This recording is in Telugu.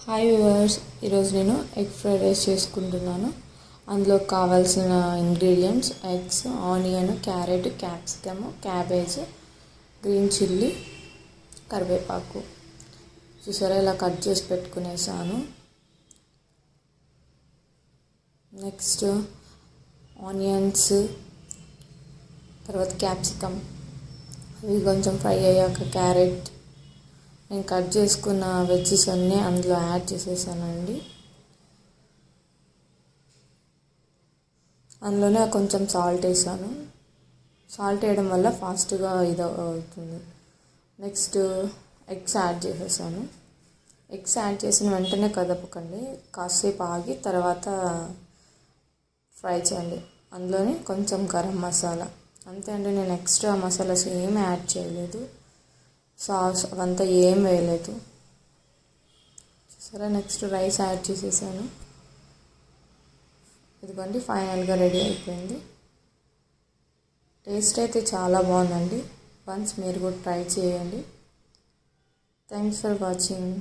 హాయ్ వ్యూవర్స్, ఈరోజు నేను ఎగ్ ఫ్రైడ్ రైస్ చేసుకుంటున్నాను. అందులో కావాల్సిన ingredients eggs, onion, carrot, capsicum, cabbage, green chilli, కరివేపాకు. చూసారా, ఇలా కట్ చేసి పెట్టుకునేసాను. నెక్స్ట్ ఆనియన్స్, తర్వాత క్యాప్సికమ్, ఇవి కొంచెం ఫ్రై అయ్యాక క్యారెట్, నేను కట్ చేసుకున్న వెజ్జెస్ అన్నీ అందులో యాడ్ చేసేసానండి. అందులోనే కొంచెం సాల్ట్ వేసాను. సాల్ట్ వేయడం వల్ల ఫాస్ట్గా ఇది అవుతుంది. నెక్స్ట్ ఎగ్స్ యాడ్ చేసేసాను. ఎగ్స్ యాడ్ చేసిన వెంటనే కదపకండి, కాసేపు ఆగి తర్వాత ఫ్రై చేయండి. అందులోనే కొంచెం గరం మసాలా, అంతే అండి. నేను ఎక్స్ట్రా మసాలాస్ ఏం యాడ్ చేయలేదు, సాస్ అవంతా ఏం వేయలేదు. సరే, నెక్స్ట్ రైస్ యాడ్ చేసేసాను. ఇదిగోండి, ఫైనల్గా రెడీ అయిపోయింది. టేస్ట్ అయితే చాలా బాగుందండి. వన్స్ మీరు కూడా ట్రై చేయండి. Thanks for watching.